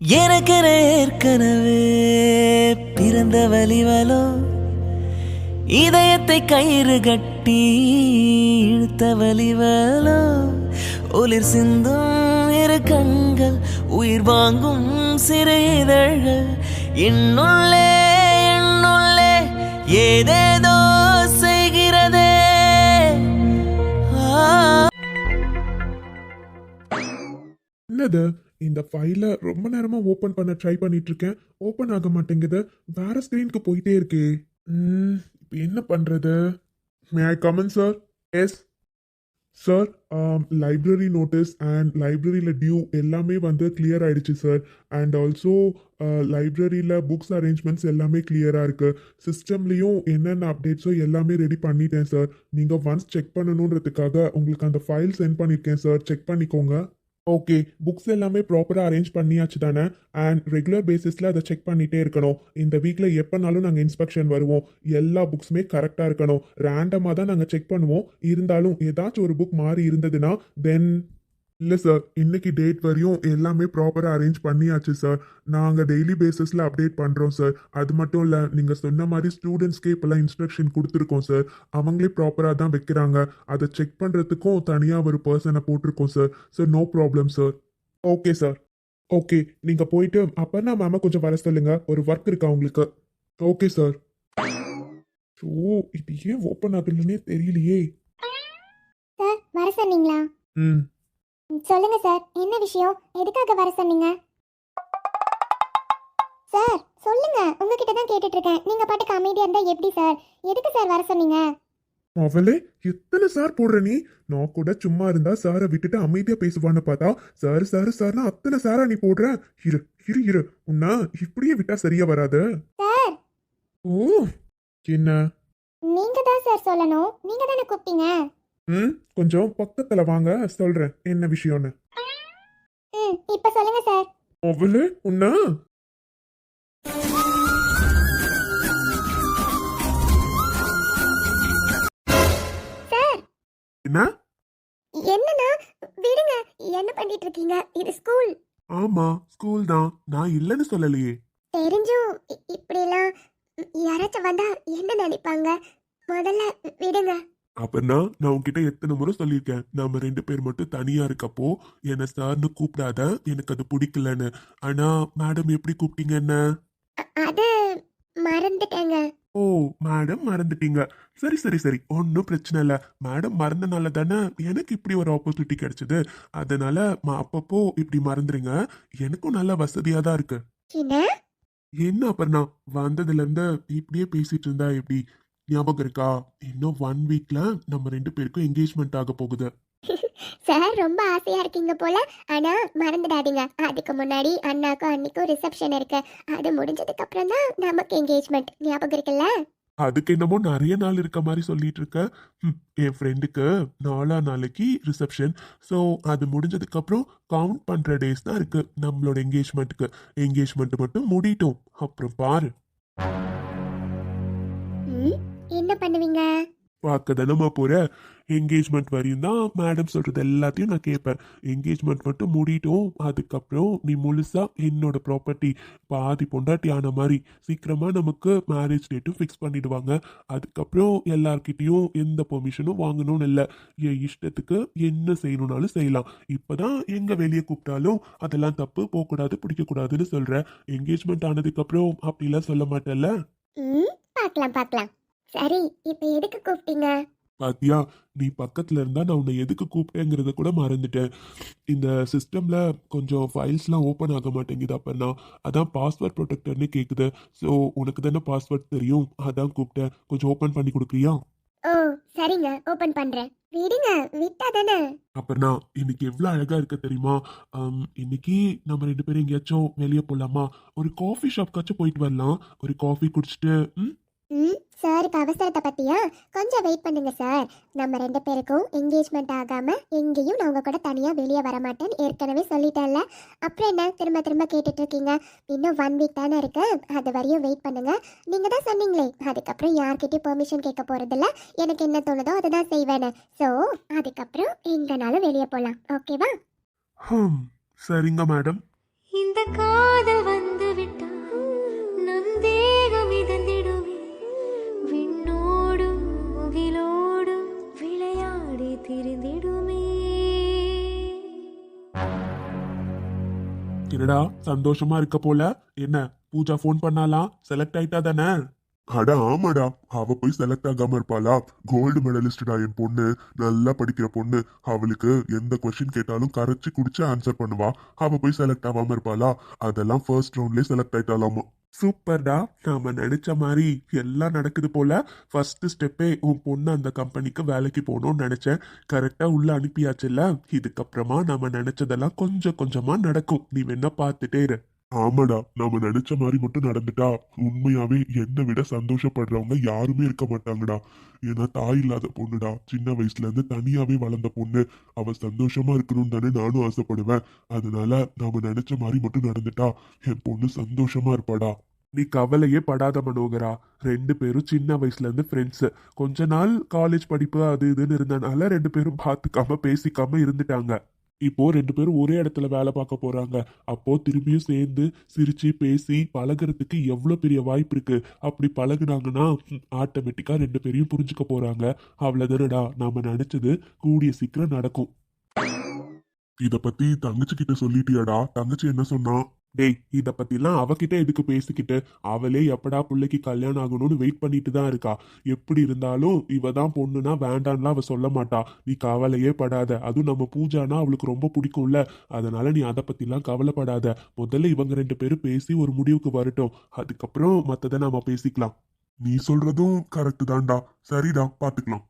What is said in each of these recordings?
எனக்கென ஏற்கனவே பிறந்த வலிவலோ இதயத்தை கயிறு கட்டி இழுத்த வலிவலோ ஒளிர் சிந்தும் இரு கண்கள் உயிர் வாங்கும் சிறு இதழ்கள் என்னுள்ளே என்னுள்ளே ஏதேதோ செய்கிறதே. என்னது இந்த ஃபைலை ரொம்ப நேரமா ஓபன் பண்ண ட்ரை பண்ணிட்டு இருக்கேன். ஓபன் ஆக மாட்டேங்குது. வேற ஸ்கிரீனுக்கு போயிட்டே இருக்கே. இப்போ என்ன பண்றது? May I come in sir? Yes sir. Library notice and லைப்ரரியில் டியூ எல்லாமே வந்து கிளியர் ஆயிடுச்சு சார். அண்ட் ஆல்சோ லைப்ரரியில் புக்ஸ் அரேஞ்ச்மெண்ட்ஸ் எல்லாமே கிளியராக இருக்குது. சிஸ்டம்லேயும் என்னென்ன அப்டேட்ஸோ எல்லாமே ரெடி பண்ணிட்டேன் சார். நீங்கள் ஒன்ஸ் செக் பண்ணணுன்றதுக்காக உங்களுக்கு அந்த ஃபைல் சென்ட் பண்ணியிருக்கேன் சார். செக் பண்ணிக்கோங்க. ஓகே, புக்ஸ் எல்லாமே ப்ராப்பராக அரேஞ்ச் பண்ணியாச்சு தானே? அண்ட் ரெகுலர் பேசிஸில் அதை செக் பண்ணிகிட்டே இருக்கணும். இந்த வீக்கில் எப்போனாலும் நாங்கள் இன்ஸ்பெக்ஷன் வருவோம். எல்லா புக்ஸுமே கரெக்டாக இருக்கணும். ரேண்டமாக தான் நாங்கள் செக் பண்ணுவோம். இருந்தாலும் ஏதாச்சும் ஒரு புக் மாறி இருந்ததுன்னா தென் இல்லை சார், இன்னைக்கு டேட் வரையும் எல்லாமே ப்ராப்பராக அரேஞ்ச் பண்ணியாச்சு சார். நாங்கள் டெய்லி பேசிஸில் அப்டேட் பண்ணுறோம் சார். அது மட்டும் இல்லை, நீங்கள் சொன்ன மாதிரி ஸ்டூடெண்ட்ஸ்க்கே இப்போல்லாம் இன்ஸ்ட்ரக்ஷன் கொடுத்துருக்கோம் சார். அவங்களே ப்ராப்பராக தான் வைக்கிறாங்க. அதை செக் பண்ணுறதுக்கும் தனியாக ஒரு பர்சனை போட்டிருக்கோம் sir. So no problem sir. Okay sir. Okay, நீங்கள் போயிட்டு அப்பன்னா மேம கொஞ்சம் வர சொல்லுங்க. ஒரு ஒர்க் இருக்கா உங்களுக்கு? Okay sir. ஓ, இது ஏன் ஓப்பன் ஆகலன்னே தெரியலையே. சார், வர சொன்னீங்களா? ம் சொல்லுங்க சார், என்ன விஷயம்? எதுக்காக வர சொன்னீங்க? சார் சொல்லுங்க, உங்ககிட்ட தான் கேட்டுட்டு இருக்கேன். நீங்க பாட்டுக்கு அமைதியா இருந்தா எப்படி சார்? எதுக்கு சார் வர சொன்னீங்க? அவளே எத்தனை சார் போடுற நீ? நான் கூட சும்மா இருந்தா சாரை விட்டுட்டு அமைதியா பேசுவான்னு பார்த்தா சார் சார் சார்னா அத்தனை சாரா நீ போடுற. இரு இரு இரு, உன்னா இப்படியே விட்டா சரியா வராது. சார், ஓ, என்ன? நீங்க தான் சார் சொல்லணும். நீங்க தானே கூப்பிட்டீங்க. கொஞ்சம் பக்கத்துல வாங்க, சொல்றேன் என்ன விஷயம்னு. இப்ப சொல்லுங்க சார். அவளே உன்னா சார், என்ன? என்னன்னா விடுங்க. என்ன பண்ணிட்டு இருக்கீங்க? இது ஸ்கூல். ஆமா, ஸ்கூல் தான். நான் இல்லைன்னு சொல்லலையே. தெரிஞ்சும் இப்படிலாம் யாராச்சும் வந்தா என்ன நினைப்பாங்க? முதல்ல விடுங்க. அப்படின்னா நான் உன்கிட்ட எத்தனை முறை சொல்லியிருக்கேன், நாம 2 பேர் மட்டும் தனியா இருக்கப்போ என்ன சார்னு கூப்பிடாத, எனக்கு அது பிடிக்கலன்னு. ஆனா மேடம் எப்படி கூப்பிட்டீங்க என்ன? அது மறந்துட்டேங்க. ஓ, மேடம் மறந்துட்டீங்க. சரி சரி சரி, ஒன்றும் பிரச்சனை இல்லை. மேடம் மறந்தனால தானே எனக்கு இப்படி ஒரு ஆப்பர்ச்சுனிட்டி கிடைச்சது. அதனால அப்பப்போ இப்படி மறந்துடுங்க. எனக்கும் நல்ல வசதியாக தான் இருக்கு. என்ன? என்ன அப்புறம் வந்ததுல இருந்து இப்படியே பேசிட்டு இருந்தா எப்படி? ஞாபகம் இருக்கா? இன்னும் 1 வீக்ல நம்ம 2 பேருக்கும் என்கேஜ்மெண்ட் ஆக போகுது. சார் ரொம்ப ஆசையா இருக்கீங்க போல. ஆனா மறந்துடாதீங்க, அதுக்கு முன்னாடி அண்ணாக்கும் அன்னிக்கும் ரிசப்ஷன் இருக்கு. அது முடிஞ்சதுக்கு அப்புறம் தான் நமக்கு என்கேஜ்மெண்ட். ஞாபகம் இருக்குல்ல? அதுக்கு என்னமோ நிறைய நாள் இருக்க மாதிரி சொல்லிட்டு இருக்க. என் ஃப்ரெண்டுக்கு 4ஆம் நாளைக்கு ரிசப்ஷன். ஸோ அது முடிஞ்சதுக்கு அப்புறம் கவுண்ட் பண்ற டேஸ் தான் இருக்கு நம்மளோட என்கேஜ்மெண்ட்டுக்கு. என்கேஜ்மெண்ட் மட்டும் முடிட்டோம், அப்புறம் பாரு. ம், என்ன பண்ணுவீங்க? பார்க்க தானமா போற. என்கேஜ்மெண்ட் வரையும் தான் மேடம் சொல்றது எல்லாத்தையும் நான் கேட்பேன். என்கேஜ்மெண்ட் மட்டும் முடிட்டோம், அதுக்கப்புறம் நீ முழுசா என்னோட ப்ராப்பர்ட்டி, பாதி பொண்டாட்டி ஆன மாதிரி. சீக்கிரமா நமக்கு மேரேஜ் டேட்டும் ஃபிக்ஸ் பண்ணிடுவாங்க. அதுக்கப்புறம் எல்லார்கிட்டையும் எந்த பெர்மிஷனும் வாங்கணும்னு இல்லை. என் இஷ்டத்துக்கு என்ன செய்யணும்னாலும் செய்யலாம். இப்போதான் எங்க வெளியே கூப்பிட்டாலும் அதெல்லாம் தப்பு, போகக்கூடாது, பிடிக்கக்கூடாதுன்னு சொல்ற. என்கேஜ்மெண்ட் ஆனதுக்கப்புறம் அப்படிலாம் சொல்ல மாட்டேல்ல? ம், பார்க்கலாம் பார்க்கலாம். சரி, இப்போ எதுக்கு கூப்பிட்டீங்க? பாத்தியா, நீ பக்கத்துல இருந்தா நான் உன்னை எதுக்கு கூப்பிட்டேங்கிறத கூட மறந்துட்டேன். இந்த சிஸ்டம்ல கொஞ்சம் ஃபைல்ஸ்லாம் ஓப்பன் ஆக மாட்டேங்குது. அப்பன்னா அதான் பாஸ்வேர்ட் ப்ரொடெக்டர்னு கேக்குது. ஸோ உனக்கு தானே பாஸ்வேர்ட் தெரியும், அதான் கூப்பிட்டேன். கொஞ்சம் ஓப்பன் பண்ணி கொடுக்குறியா? ஓ சரிங்க, ஓபன் பண்றேன். விடுங்க, விட்டா தானே. அப்பனா இன்னைக்கு எவ்வளவு அழகா இருக்க தெரியுமா? இன்னைக்கு நம்ம 2 பேரும் எங்கேயாச்சும் வெளியே போலாமா? ஒரு காஃபி ஷாப்காச்சும் போயிட்டு வரலாம். ஒரு காஃபி குடிச்சிட்டு. சாருக்கு அவசரத்தை பத்தியா? கொஞ்சம் வெயிட் பண்ணுங்க சார். நம்ம 2 பேருக்கும் என்கேஜ்மெண்ட் ஆகாம எங்கேயும் நான் உங்க கூட தனியா வெளியே வர மாட்டேன்னு ஏற்கனவே சொல்லிட்டேன்ல. அப்புறம் என்ன திரும்ப திரும்ப கேட்டுட்டு இருக்கீங்க? இன்னும் 1 வீக் தானே இருக்கு, அது வரையும் வெயிட் பண்ணுங்க. நீங்க தான் சொன்னீங்களே, அதுக்கப்புறம் யார்கிட்டயும் பெர்மிஷன் கேட்க போறதில்ல. எனக்கு என்ன தோணுதோ அதை தான் செய்வேன்னு. ஸோ அதுக்கப்புறம் எங்கனாலும் வெளியே போகலாம். ஓகேவா? சரிங்க மேடம். இந்த இந்த காதல் வந்து விட்டால் நம் தேகம் மிதந்திடுமே, விண்ணோடும் முகிலோடும் விளையாடி திரிந்திடுமே. என்னடா சந்தோஷமா இருக்க போல? என்ன பூஜா ஃபோன் பண்ணாலாம்? செலக்ட் ஆயிட்டா தானே? அட ஆமாடா, அவ போய் செலக்ட் ஆகாம இருப்பாளா? கோல்டு மெடலிஸ்டா என் பொண்ணு, நல்லா படிக்கிற பொண்ணு. அவளுக்கு எந்த கொஸ்டின் கேட்டாலும் கரைச்சு குடிச்சு ஆன்சர் பண்ணுவா. அவ போய் செலக்ட் ஆகாம இருப்பாளா? அதெல்லாம் ஃபர்ஸ்ட் ரவுண்ட்லயே செலக்ட் ஆயிட்டாலாமா. சூப்பர்டா, நாம நினைச்ச மாதிரி எல்லாம் நடக்குது போல. ஃபர்ஸ்ட் ஸ்டெப்பே உன் பொண்ணு அந்த கம்பெனிக்கு வேலைக்கு போகணும்னு நினைச்சேன். கரெக்டா உள்ள அனுப்பியாச்சுல்ல. இதுக்கப்புறமா நாம நினைச்சதெல்லாம் கொஞ்சம் கொஞ்சமா நடக்கும். நீ வேணா பார்த்துட்டே இரு. ஆமாடா, நாம நினைச்ச மாதிரி மட்டும் நடந்துட்டா உண்மையாவே என்னை விட சந்தோஷப்படுறவங்க யாருமே இருக்க மாட்டாங்கடா. ஏன்னா தாய் இல்லாத பொண்ணுடா, சின்ன வயசுல இருந்து தனியாவே வளர்ந்த பொண்ணு. அவ சந்தோஷமா இருக்கணும்னு தானே நானும் ஆசைப்படுவேன். அதனால நாம நினைச்ச மாதிரி மட்டும் நடந்துட்டா என் பொண்ணு சந்தோஷமா இருப்பாடா. நீ கவலையே படாத மனோகரா. ரெண்டு பேரும் சின்ன வயசுல இருந்து ஃப்ரெண்ட்ஸ். கொஞ்ச நாள் காலேஜ் படிப்பு அது இதுன்னு இருந்தனால ரெண்டு பேரும் பார்த்துக்காம பேசிக்காம இருந்துட்டாங்க. இப்போ ரெண்டு பேரும் ஒரே இடத்துல வேலை பார்க்க போறாங்க. அப்போ திரும்பியும் சேர்ந்து சிரிச்சு பேசி பழகுறதுக்கு எவ்வளவு பெரிய வாய்ப்பு இருக்கு. அப்படி பழகுனாங்கன்னா ஆட்டோமேட்டிக்கா ரெண்டு பேரையும் புரிஞ்சுக்க போறாங்க. அவ்வளவுதானடா, நாம நினைச்சது கூடிய சீக்கிரம் நடக்கும். இத பத்தி தங்கச்சி கிட்ட சொல்லிட்டியாடா? தங்கச்சி என்ன சொன்னா? டேய், இத பத்திலாம் அவகிட்ட எதுக்கு பேசிக்கிட்டு? அவளே எப்படா பிள்ளைக்கு கல்யாணம் ஆகணும்னு வெயிட் பண்ணிட்டு தான் இருக்கா. எப்படி இருந்தாலும் இவ தான் பொண்ணுனா வேண்டான்லாம் அவ சொல்ல மாட்டா. நீ கவலையே படாத. அதுவும் நம்ம பூஜானா அவளுக்கு ரொம்ப பிடிக்கும்ல. அதனால நீ அதை பத்திலாம் கவலைப்படாத. முதல்ல இவங்க ரெண்டு பேரும் பேசி ஒரு முடிவுக்கு வரட்டும். அதுக்கப்புறம் மத்ததை நாம பேசிக்கலாம். நீ சொல்றதும் கரெக்ட் தான்டா. சரிடா, பாத்துக்கலாம்.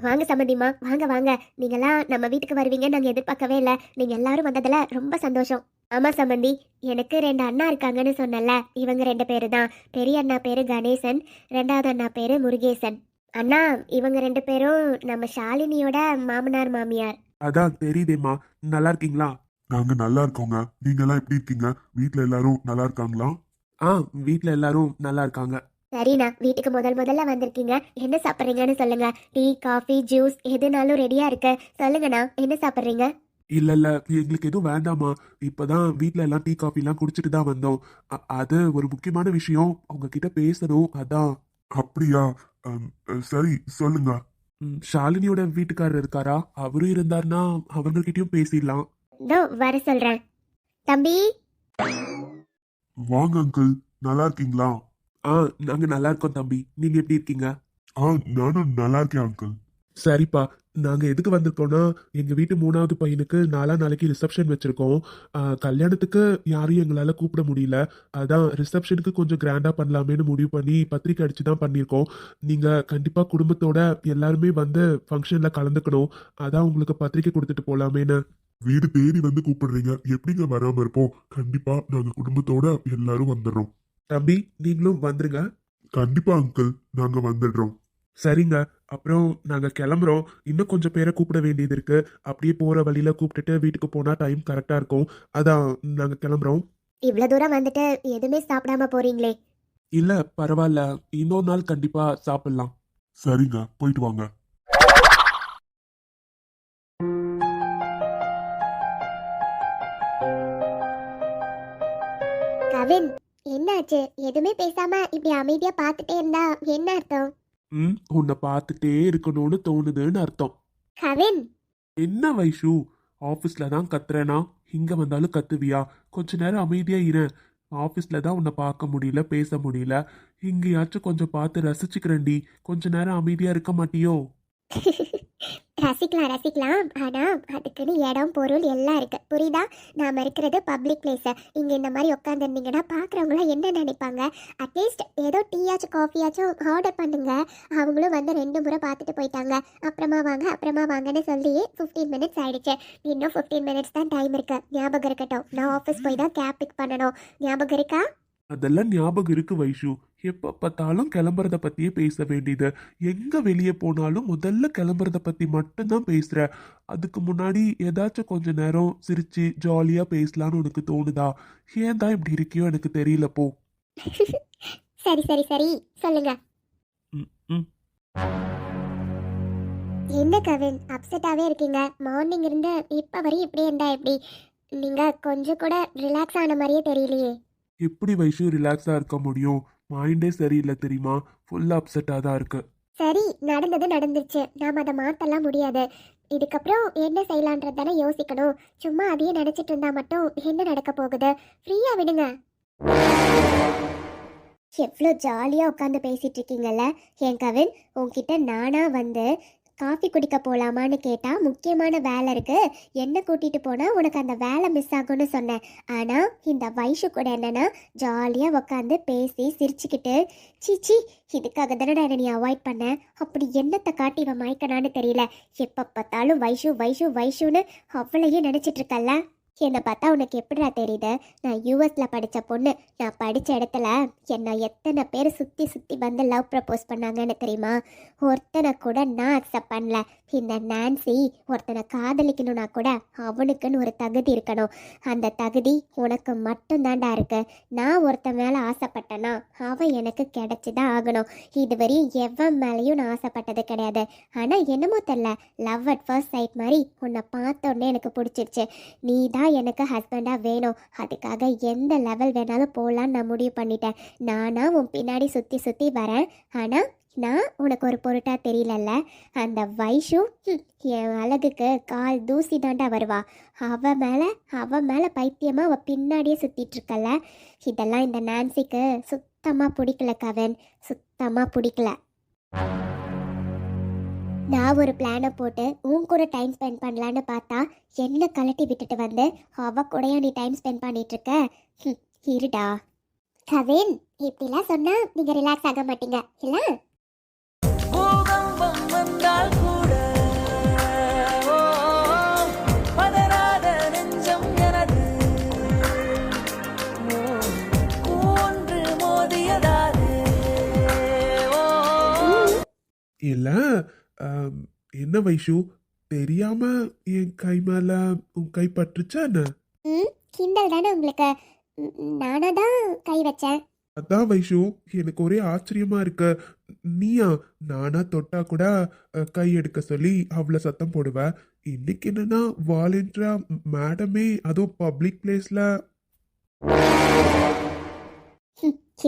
வாங்க சம்மந்திமா, வாங்க வாங்க. நீங்கெல்லாம் நம்ம வீட்டுக்கு வருவீங்கன்னு நாங்கள் எதிர்பார்க்கவே இல்லை. நீங்கள் எல்லாரும் வந்ததில் ரொம்ப சந்தோஷம். ஆமாம் சம்மந்தி, எனக்கு 2 அண்ணா இருக்காங்கன்னு சொன்னல. இவங்க 2 பேரு தான். பெரிய அண்ணா பேரு கணேசன், 2வது அண்ணா பேரு முருகேசன். அண்ணா, இவங்க 2 பேரும் நம்ம ஷாலினியோட மாமனார் மாமியார். அதான் தெரியுதேம்மா. நல்லா இருக்கீங்களா? நாங்க நல்லா இருக்கோங்க. நீங்க எல்லாம் எப்படி இருக்கீங்க? வீட்ல எல்லாரும் நல்லா இருக்காங்களா? வீட்ல எல்லாரும் நல்லா இருக்காங்க. சரிண்ணா, வீட்டுக்கு முதல்ல வந்திருக்கீங்க. என்ன சாப்பிட்றீங்கன்னு சொல்லுங்க. டீ, காஃபி, ஜூஸ் எதுனாலும் ரெடியா இருக்கு. சொல்லுங்கண்ணா, என்ன சாப்பிட்றீங்க? இல்ல எங்களுக்கு எதுவும் வேண்டாமா. இப்பதான் வீட்ல எல்லாம் டீ காஃபி எல்லாம் குடிச்சிட்டு தான் வந்தோம். அது ஒரு முக்கியமான விஷயம் உங்ககிட்ட பேசணும், அதான். அப்படியா? சரி, சொல்லுங்க. ஷாலினியோட வீட்டுக்காரர் இருக்காரா? அவரும் இருந்தாருன்னா அவங்ககிட்டயும் பேசிடலாம். இதோ வர சொல்றேன். தம்பி, வாங்க அங்கிள், நல்லா இருக்கீங்களா? நாங்க நல்லா இருக்கோம் தம்பி. நீங்க எப்படி இருக்கீங்க? நானும் நல்லா இருக்கேன் அங்கிள். சரிப்பா, நாங்க எதுக்கு வந்திருக்கோம்னா, எங்க வீட்டு 3வது பையனுக்கு நாளைக்கு ரிசப்ஷன் வச்சிருக்கோம். கல்யாணத்துக்கு யாரையும் எங்களால கூப்பிட முடியல. அதான் ரிசப்ஷனுக்கு கொஞ்சம் கிராண்டா பண்ணலாமேன்னு முடிவு பண்ணி பத்திரிக்கை அடிச்சு தான் பண்ணியிருக்கோம். நீங்க கண்டிப்பா குடும்பத்தோட எல்லாருமே வந்து ஃபங்க்ஷன்ல கலந்துக்கணும். அதான் உங்களுக்கு பத்திரிக்கை கொடுத்துட்டு போலாமேன்னு. வீடு தேடி வந்து கூப்பிடுறீங்க, எப்படிங்க வராம இருப்போம்? கண்டிப்பா நாங்க குடும்பத்தோட எல்லாரும் வந்துடுறோம். தம்பி, நீங்களும் வந்துருங்க. கண்டிப்பா அங்கிள், நாங்க வந்துடுறோம். சரிங்க, அப்புறம் நாங்க கிளம்புறோம். இன்னும் கொஞ்சம் பேரை கூப்பிட வேண்டியது இருக்கு. அப்படியே போற வழியில கூப்பிட்டுட்டு வீட்டுக்கு போனா டைம் கரெக்டா இருக்கும். அதான் நாங்க கிளம்புறோம். இவ்வளவு தூரம் வந்துட்டு எதுவுமே சாப்பிடாம போறீங்களே. இல்ல பரவாயில்ல, இன்னொரு நாள் கண்டிப்பா சாப்பிடலாம். சரிங்க, போயிட்டு வாங்க. கவின், என்னாச்சு? எதுவுமே பேசாம இப்படி அமைதியா பார்த்துட்டே இருந்தா என்ன அர்த்தம்? உன்னை பார்த்துட்டே இருக்கணும்னு தோணுதுன்னு அர்த்தம். கவின், என்ன வைஷு, ஆஃபீஸில் தான் கத்துறேனா? இங்கே வந்தாலும் கத்துவியா? கொஞ்ச நேரம் அமைதியாக இரு. ஆஃபீஸில் தான் உன்னை பார்க்க முடியல, பேச முடியல. இங்கேயாச்சும் கொஞ்சம் பார்த்து ரசிச்சுக்கிறேன்டி. கொஞ்ச நேரம் அமைதியாக இருக்க மாட்டியோ? ரசிக்கலாம். ஆனா அதுக்குன்னு இடம் பொருள் எல்லாம் இருக்கு, புரியுதா? நாம இருக்கிறது பப்ளிக் பிளேஸ். இங்க இந்த மாதிரி உட்காந்துருந்தீங்கன்னா பாக்குறவங்களாம் என்ன நினைப்பாங்க? அட்லீஸ்ட் ஏதோ டீயாச்சும் காஃபியாச்சும் ஆர்டர் பண்ணுங்க. அவங்களும் வந்து 2 முறை பார்த்துட்டு போயிட்டாங்க. அப்புறமா வாங்கன்னு சொல்லி 15 மினிட்ஸ் ஆயிடுச்சு. இன்னும் 15 மினிட்ஸ் தான் டைம் இருக்கு. ஞாபகம் இருக்கட்டும், நான் ஆஃபீஸ் போய் தான் கேப் பிக் பண்ணணும். ஞாபகம் இருக்கா? அதெல்லாம் ஞாபகம் இருக்கு வைஷு. எப்ப பார்த்தாலும் கிளம்புறத பத்தியே பேச வேண்டியது. எங்க வெளியே போனாலும் முதல்ல கிளம்புறத பத்தி மட்டும்தான் பேசுற. அதுக்கு முன்னாடி ஏதாச்சும் கொஞ்ச நேரம் சிரிச்சு ஜாலியா பேசலான்னு உனக்கு தோணுதா? ஏன் தான் இப்படி இருக்கியோ எனக்கு தெரியல போ. சரி சொல்லுங்க. என்ன கவின் அப்செட்டாவே இருக்கீங்க? மார்னிங் இருந்து இப்ப வரையும் இப்படி இருந்தா எப்படி? நீங்க கொஞ்சம் கூட ரிலாக்ஸ் ஆன மாதிரியே தெரியலையே. எப்படி வைஷு ரிலாக்ஸா இருக்க முடியும்? மைண்டே சரியில்லை தெரியுமா? ஃபுல் அப்செட்டா தான் இருக்கு. சரி, நடந்தது நடந்துருச்சு, நாம அதை மாத்தலாம் முடியாது. இதுக்கப்புறம் என்ன செய்யலான்றது தானே யோசிக்கணும். சும்மா அதையே நினைச்சிட்டு இருந்தா மட்டும் என்ன நடக்க போகுது? ஃப்ரீயா விடுங்க. எவ்வளோ ஜாலியாக உட்காந்து பேசிட்டு இருக்கீங்கல்ல என் கவின். உன்கிட்ட நானா வந்து காஃபி குடிக்க போகலாமான்னு கேட்டால் முக்கியமான வேலை இருக்குது, என்ன கூட்டிகிட்டு போனால் உனக்கு அந்த வேலை மிஸ் ஆகும்னு சொன்னேன். ஆனால் இந்த வைஷு கூட என்னென்னா ஜாலியாக உட்காந்து பேசி சிரிச்சுக்கிட்டு, சீச்சி இதுக்காக தானடா என்னை நீ அவாய்ட் பண்ண, அப்படி என்னத்தை காட்டி இவன் மயக்கனான்னு தெரியல. எப்போ பார்த்தாலும் வைஷு வைஷு வைஷுன்னு அவளையே நினச்சிட்டு இருக்கல்ல. என்னை பார்த்தா உனக்கு எப்படிடா தெரியுது? நான் யூஎஸில் படித்த பொண்ணு. நான் படித்த இடத்துல என்னை எத்தனை பேர் சுற்றி சுற்றி வந்து லவ் ப்ரப்போஸ் பண்ணாங்கன்னு தெரியுமா? ஒருத்தனை கூட நான் அக்செப்ட் பண்ணல. இந்த நான்சி ஒருத்தனை காதலிக்கணும்னா கூட அவனுக்குன்னு ஒரு தகுதி இருக்கணும். அந்த தகுதி உனக்கு மட்டும்தான்டா இருக்கு. நான் ஒருத்தன் மேலே ஆசைப்பட்டேன்னா அவன் எனக்கு கிடைச்சி தான் ஆகணும். இதுவரையும் எவன் மேலேயும் நான் ஆசைப்பட்டது கிடையாது. ஆனால் என்னமோ தெரில, லவ் அட் ஃபர்ஸ்ட் சைட் மாதிரி உன்னை பார்த்தோன்னே எனக்கு பிடிச்சிருச்சு. நீ தான் எனக்கு ஹஸ்பண்டாக வேணும். அதுக்காக எந்த லெவல் வேணாலும் போகலான்னு நான் முடிவு பண்ணிட்டேன். நானா உன் பின்னாடி சுற்றி சுற்றி வரேன், ஆனால் நான் உனக்கு ஒரு பொருட்டாக தெரியலல்ல. அந்த வைஷு என் அழகுக்கு கால் தூசி தாண்டா வருவா. அவன் மேலே பைத்தியமாக அவள் பின்னாடியே சுற்றிட்டு இருக்கல. இதெல்லாம் இந்த நான்சிக்கு சுத்தமாக பிடிக்கல கவின், சுத்தமாக பிடிக்கல. நான் ஒரு பிளானை போட்டு உன் கூட டைம் ஸ்பெண்ட் பண்ணலான்னு பார்த்தா என்ன கலட்டி விட்டுட்டு வந்து அவ கூடயா நீ டைம் ஸ்பெண்ட் பண்ணிட்டு இருக்க? இருடா கவின், இப்படிலாம் சொன்னா நீங்க ரிலாக்ஸ் ஆக மாட்டீங்க இல்ல? பூகம்பம் வந்தால் கூட ஓ, பதறாத நெஞ்சம் எனது. ஓ, ஒன்று மோதியதாலே ஓ. இல்ல என்ன வைஷு, தெரியாம என் கை மேல உன் கை பட்டுச்சா என்ன? கிண்டல் தானே உங்களுக்கு. நானா தான் கை வச்சேன். அதான் வைஷு, எனக்கு ஒரே ஆச்சரியமா இருக்கு. நீயா நானா தொட்டா கூட கை எடுக்க சொல்லி அவ்வளோ சத்தம் போடுவ. இன்னைக்கு என்னன்னா வாலண்டியரா மேடமே அதுவும் பப்ளிக் பிளேஸ்ல.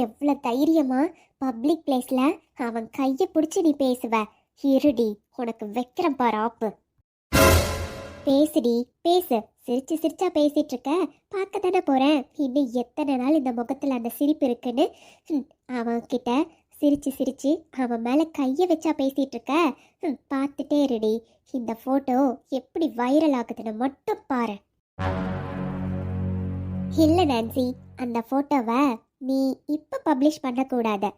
எவ்வளோ தைரியமா பப்ளிக் பிளேஸ்ல அவன் கையை பிடிச்சி நீ பேசுவ? இருடி, உனக்கு வைக்கிறேன் பாரு ஆப்பு. பேசுடி பேசு. சிரிச்சு சிரிச்சா பேசிட்டு இருக்க, பார்க்க தானே போறேன். இன்னும் எத்தனை நாள் இந்த முகத்துல அந்த சிரிப்பு இருக்குன்னு அவன் கிட்ட சிரிச்சு சிரிச்சு அவன் மேல கையை வச்சா பேசிட்டு இருக்க. பார்த்துட்டே இருடி, இந்த போட்டோ எப்படி வைரல் ஆகுதுன்னு மட்டும் பாரு. இல்லை நான்சி, அந்த போட்டோவை நீ இப்போ பப்ளிஷ் பண்ணக்கூடாது.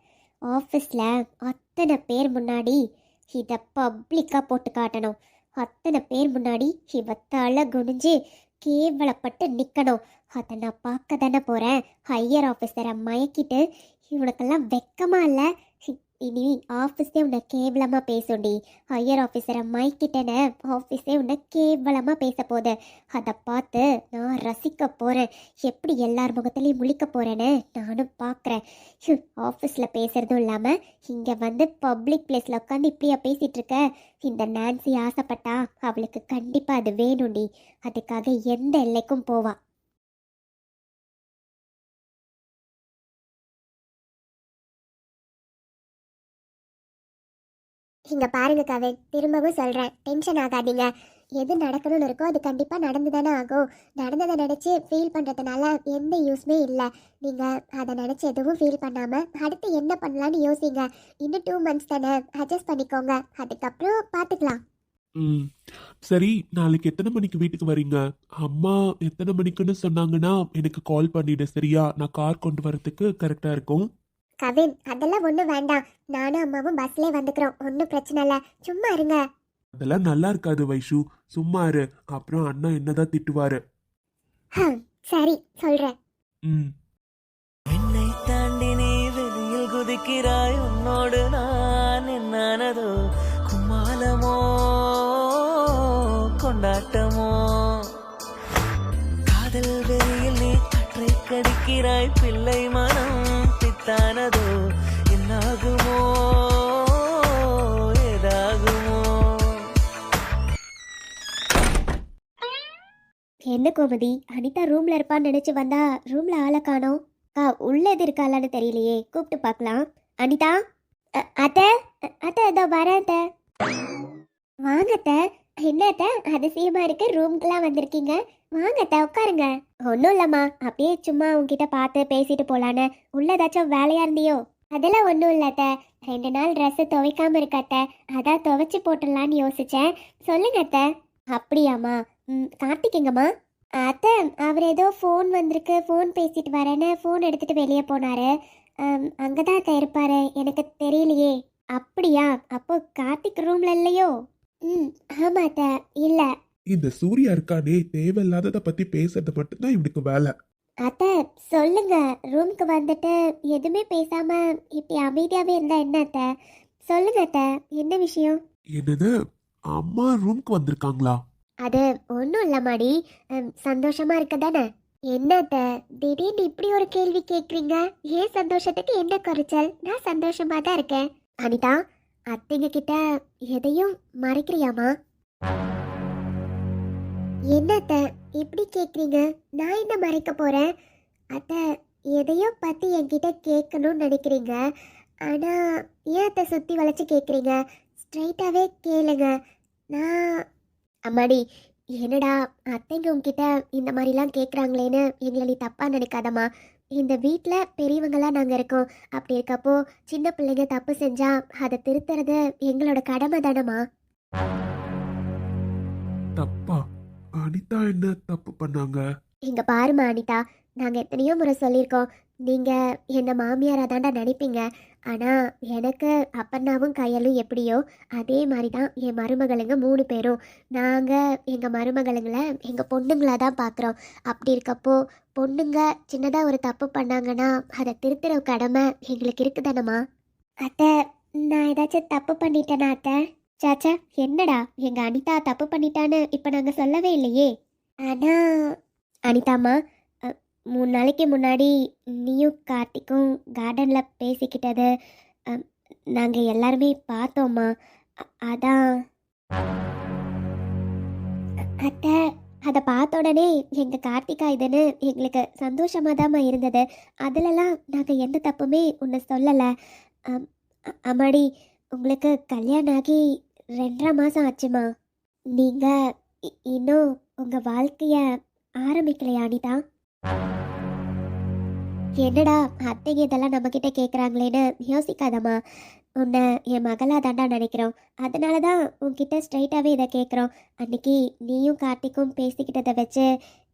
ஆஃபீஸில் அத்தனை பேர் முன்னாடி இதை பப்ளிக்காக போட்டு காட்டணும். அத்தனை பேர் முன்னாடி இவ தலை குனிஞ்சு கேவலப்பட்டு நிற்கணும். அதை நான் பார்க்க தானே போகிறேன். ஹையர் ஆஃபீஸரை மயக்கிட்டு இவனுக்கெல்லாம் வெக்கமா இல்லை? இனி ஆஃபீஸே உன்னை கேவலமாக பேசுண்டி. ஹையர் ஆஃபீஸரை மயக்கிட்டேன்னு ஆஃபீஸே உன்னை கேவலமாக பேச போகுது. அதை பார்த்து நான் ரசிக்க போகிறேன். எப்படி எல்லார் முகத்துலேயும் முழிக்க போகிறேன்னு நானும் பார்க்குறேன். ஆஃபீஸில் பேசுகிறதும் இல்லாமல் இங்கே வந்து பப்ளிக் பிளேஸில் உட்காந்து இப்படியா பேசிகிட்டு இருக்க? இந்த நான்சி ஆசைப்பட்டா அவளுக்கு கண்டிப்பாக அது வேணும்டி. அதுக்காக எந்த எல்லைக்கும் போவா. இங்க பாருங்க கவின், திரும்பவும் சொல்றேன், டென்ஷன் ஆகாதீங்க. எது நடக்கணும்னு இருக்கோ அது கண்டிப்பா நடந்து தானே ஆகும். நடந்ததை நினைச்சு ஃபீல் பண்றதுனால எந்த யூஸ்மே இல்லை. நீங்க அதை நினைச்சு எதுவும் ஃபீல் பண்ணாம அடுத்து என்ன பண்ணலாம்னு யோசிங்க. இன்னும் 2 months தானே, அட்ஜஸ்ட் பண்ணிக்கோங்க. அதுக்கப்புறம் பார்த்துக்கலாம். சரி, நாளைக்கு எத்தனை மணிக்கு வீட்டுக்கு வரீங்க? அம்மா எத்தனை மணிக்குன்னு சொன்னாங்கன்னா எனக்கு கால் பண்ணிடு சரியா? நான் கார் கொண்டு வரதுக்கு கரெக்டா இருக்கும். கவின், அதெல்லாம் ஒன்றும் வேண்டாம். நானும் அம்மாவும் பஸ்லேயே வந்துக்கிறோம், ஒன்றும் பிரச்சனை இல்லை. சும்மா இருங்க. அதெல்லாம் நல்லா இருக்காது வைஷு, சும்மா இரு. அப்புறம் அண்ணா என்னதான் திட்டுவாரு. சரி சொல்றேன். என்னை தாண்டி நீ வெளியில் குதிக்கிறாய், உன்னோடு நான் என்னானதோ? கும்மாலமோ கொண்டாட்டமோ? காதல் வெளியில் நீ கற்றை கடிக்கிறாய், பிள்ளை மனம் பித்தானதோ? என்னாகுமோ ஏதாகுமோ? என்ன கோமதி, அனிதா ரூம்ல இருப்பான்னு நினைச்சு வந்தா ரூம்ல ஆளை காணோம். அக்கா உள்ள எது இருக்காளான்னு தெரியலையே, கூப்பிட்டு பார்க்கலாம். அனிதா, அத்தை, அத்தை இதோ வரேன் அத்தை. வாங்க அத்தை. என்ன அத்தை அதிசயமா இருக்கு, ரூம்க்குலாம் வந்திருக்கீங்க. வாங்க அத்தை உட்காருங்க. ஒன்றும் இல்லம்மா, அப்படியே சும்மா உங்ககிட்ட பார்த்து பேசிட்டு போலான்னு. உள்ள ஏதாச்சும் வேலையா இருந்தியோ? அதெல்லாம் ஒன்றும் இல்லை அத்தை, 2 நாள் ட்ரெஸ்ஸு துவைக்காம இருக்க அத்தை, அதான் துவைச்சி போட்டுடலான்னு யோசிச்சேன். சொல்லுங்க அத்தை. அப்படியாம்மா? கார்த்திக் எங்கம்மா? அத்தை அவர் ஏதோ ஃபோன் வந்திருக்கு, ஃபோன் பேசிட்டு வரேன்னு ஃபோன் எடுத்துட்டு வெளியே போனாரு. அங்கே தான் அத்தை இருப்பாரு, எனக்கு தெரியலையே. அப்படியா? அப்போ கார்த்திக் ரூம்ல இல்லையோ? ஆமாம் அத்தை, இல்லை. இந்த சூர்யா இருக்கானே, தேவையில்லாததை பத்தி பேசுறது மட்டும்தான் இவனுக்கு வேலை. அத்தை சொல்லுங்க, ரூமுக்கு வந்துட்டு எதுவுமே பேசாம இப்படி அமைதியாவே இருந்தா என்ன அத்தை? சொல்லுங்க அத்தை, என்ன விஷயம்? என்னது, அம்மா ரூம்க்கு வந்திருக்காங்களா? அது ஒன்றும் இல்லை மாடி, சந்தோஷமா இருக்க தானே. என்ன அத்தை திடீர்னு இப்படி ஒரு கேள்வி கேட்குறீங்க? ஏன் சந்தோஷத்துக்கு என்ன குறைச்சல்? நான் சந்தோஷமா தான் இருக்கேன். அனிதா, அத்தைங்க கிட்ட எதையும் மறைக்கிறியாமா? என்ன அத்தை இப்படி கேட்குறீங்க? நான் என்ன மறைக்க போகிறேன்? அத்தை எதையோ பற்றி என்கிட்ட கேட்கணும்னு நினைக்கிறீங்க, ஆனால் ஏன் அத்தை சுற்றி வளைச்சி கேட்குறீங்க? ஸ்ட்ரைட்டாகவே கேளுங்க. நான் அம்மாடி, என்னடா அத்தைங்க உங்ககிட்ட இந்த மாதிரிலாம் கேட்குறாங்களேன்னு எங்களை நீ தப்பாக நினைக்காதம்மா. இந்த வீட்டில் பெரியவங்களாம் நாங்கள் இருக்கோம். அப்படி இருக்கப்போ சின்ன பிள்ளைங்க தப்பு செஞ்சால் அதை திருத்துறது எங்களோட கடமை தானம்மா. தப்பா? அனிதா என்ன தப்பு பண்ணாங்க? இங்க பாருமா அனிதா, நாங்க எத்தனையோ முறை சொல்லியிருக்கோம், நீங்க என்ன மாமியாரா தாண்டா நினைப்பீங்க. ஆனா எனக்கு அப்பண்ணாவும் கையலும் எப்படியோ அதே மாதிரி தான் என் மருமகளுங்க 3 பேரும். நாங்க எங்க மருமகளுங்களை எங்க பொண்ணுங்களா தான் பார்க்குறோம். அப்படி இருக்கப்போ பொண்ணுங்க சின்னதா ஒரு தப்பு பண்ணாங்கன்னா அதை திருத்துற கடமை எங்களுக்கு இருக்குதானம்மா. அத்தை, நான் ஏதாச்சும் தப்பு பண்ணிட்டேனா அத்தை? சாச்சா, என்னடா எங்க அனிதா தப்பு பண்ணிட்டான்னு இப்ப நாங்க சொல்லவே இல்லையே. ஆனா அனிதாம்மா, 3 நாளைக்கு முன்னாடி நீயும் கார்த்திக்கும் கார்டன்ல பேசிக்கிட்டது நாங்க எல்லாருமே பார்த்தோம்மா. அதான் அத்தை, அதை பார்த்த உடனே எங்க கார்த்திகா இதுன்னு எங்களுக்கு சந்தோஷமா தாம்மா இருந்தது. அதுலலாம் நாங்க எந்த தப்புமே ஒன்று சொல்லலை. அம்மாடி, உங்களுக்கு கல்யாணம் ஆகி 2.5 மாதம் ஆச்சுமா. நீங்கள் இன்னும் உங்கள் வாழ்க்கைய ஆரம்பிக்கலையா அனிதா? என்னடா அத்தைங்க இதெல்லாம் நம்மக்கிட்ட கேட்குறாங்களேன்னு யோசிக்காதம்மா. உன்னை என் மகளாக தாண்டா நினைக்கிறோம், அதனால தான் உன்கிட்ட ஸ்ட்ரைட்டாகவே இதை கேட்குறோம். அன்னைக்கு நீயும் கார்த்திக்கும் பேசிக்கிட்டதை வச்சு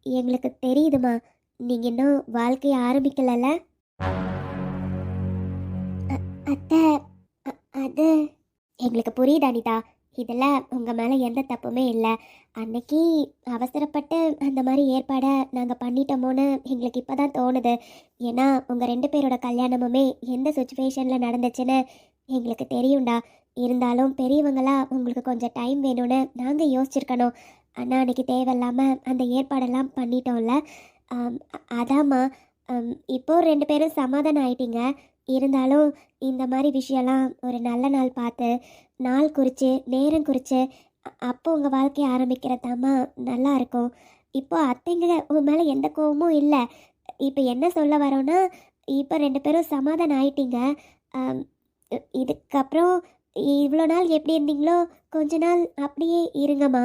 எங்களுக்கு தெரியுதுமா, நீங்கள் இன்னும் வாழ்க்கைய ஆரம்பிக்கலல்ல. அத்தை, அது எங்களுக்கு புரியுது அனிதா, இதில் உங்கள் மேலே எந்த தப்புமே இல்லை. அன்னைக்கு அவசரப்பட்டு அந்த மாதிரி ஏற்பாடை நாங்கள் பண்ணிட்டோமோன்னு எங்களுக்கு இப்போ தான் தோணுது. ஏன்னா உங்கள் 2 பேரோட கல்யாணமுமே எந்த சுச்சுவேஷனில் நடந்துச்சுன்னு எங்களுக்கு தெரியும்டா. இருந்தாலும் பெரியவங்களா உங்களுக்கு கொஞ்சம் டைம் வேணும்னு நாங்கள் யோசிச்சிருக்கணும். ஆனால் அன்றைக்கி தேவையில்லாமல் அந்த ஏற்பாடெல்லாம் பண்ணிட்டோம்ல. அதாம்மா, இப்போது 2 பேரும் சமாதானம் ஆயிட்டீங்க. இருந்தாலும் இந்த மாதிரி விஷயம்லாம் ஒரு நல்ல நாள் பார்த்து நாள் குறித்து நேரம் குறித்து அப்போ உங்கள் வாழ்க்கையை ஆரம்பிக்கிறதாம்மா நல்லா இருக்கும். இப்போ அத்தைங்க உன் மேலே எந்த கோவமும் இல்லை. இப்போ என்ன சொல்ல வரோன்னா, இப்போ 2 பேரும் சமாதானம் ஆயிட்டீங்க. இதுக்கப்புறம் இவ்வளோ நாள் எப்படி இருந்தீங்களோ கொஞ்ச நாள் அப்படியே இருங்கம்மா.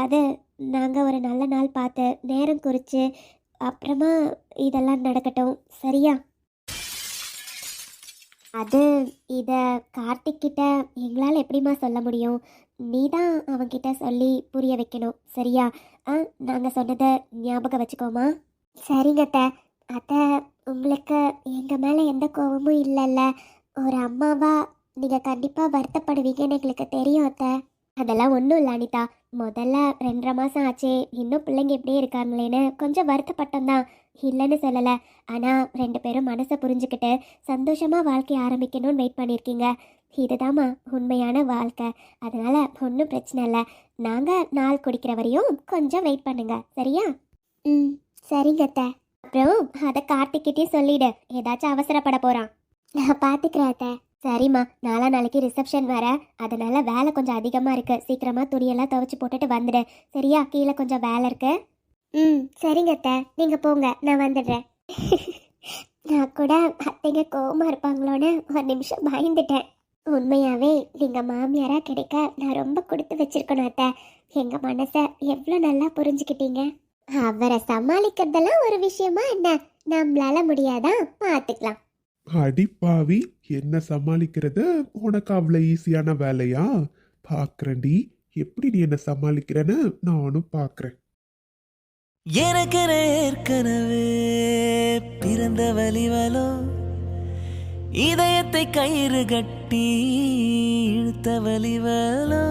அதை நாங்கள் ஒரு நல்ல நாள் பார்த்து நேரம் குறித்து அப்புறமா இதெல்லாம் நடக்கட்டும், சரியா? அது இதை கார்த்திக் கிட்ட எங்களால் எப்படிம்மா சொல்ல முடியும்? நீ தான் அவன்கிட்ட சொல்லி புரிய வைக்கணும், சரியா? நாங்கள் சொன்னதை ஞாபகம் வச்சுக்கோமா. சரிங்க அத்தை. அத்தை, உங்களுக்கு எங்கள் மேலே எந்த கோபமும் இல்லைல்ல? ஒரு அம்மாவா நீங்கள் கண்டிப்பாக வருத்தப்படுவீங்கன்னு எங்களுக்கு தெரியும் அத்தை. அதெல்லாம் ஒன்றும் இல்லை அனிதா, முதல்ல 2.5 மாதம் ஆச்சே, இன்னும் பிள்ளைங்க இப்படியே இருக்காங்களேன்னு கொஞ்சம் வருத்தப்பட்டோம் தான், இல்லைன்னு சொல்லலை. ஆனால் 2 பேரும் மனசை புரிஞ்சுக்கிட்டு சந்தோஷமாக வாழ்க்கையை ஆரம்பிக்கணும்னு வெயிட் பண்ணியிருக்கீங்க. இதுதாம்மா உண்மையான வாழ்க்கை. அதனால் ஒன்றும் பிரச்சனை இல்லை. நாங்கள் நாள் குடிக்கிற வரையும் கொஞ்சம் வெயிட் பண்ணுங்க, சரியா? சரிங்க அத்தை. அப்புறம் அதை கார்த்திக்கிட்டே சொல்லிடு, ஏதாச்சும் அவசரப்பட போகிறான். நான் பார்த்துக்கிறேன் அத்தை. சரிம்மா, நாளைக்கு ரிசப்ஷன் வர, அதனால வேலை கொஞ்சம் அதிகமாக இருக்குது. சீக்கிரமாக துணியெல்லாம் துவைச்சி போட்டுட்டு வந்துடு, சரியா? கீழே கொஞ்சம் வேலை இருக்கு. ம் சரிங்க அத்தை, நீங்க போங்க, நான் வந்துடுறேன். நான் கூட அத்தைங்க கோவமா இருப்பாங்களோன்னு ஒரு நிமிஷம் பயந்துட்டேன். உண்மையாவே நீங்க மாமியாரா கிடைக்க நான் ரொம்ப கொடுத்து வச்சிருக்கணும் அத்தை. எங்க மனசை எவ்வளோ நல்லா புரிஞ்சுக்கிட்டீங்க. அவரை சமாளிக்கிறதெல்லாம் ஒரு விஷயமா என்ன, நம்மளால முடியாதா, பார்த்துக்கலாம். அடிப்பாவி, என்ன சமாளிக்கிறது உனக்கு அவ்வளவு ஈஸியான வேலையா? பாக்குறேன்டி, எப்படி நீ என்ன சமாளிக்கிறேன்னு நானும் பாக்குறேன். எனக்கு ஏற்கனவே பிறந்த வலிவலோ, இதயத்தை கயிறு கட்டி இழுத்த வலிவலோ.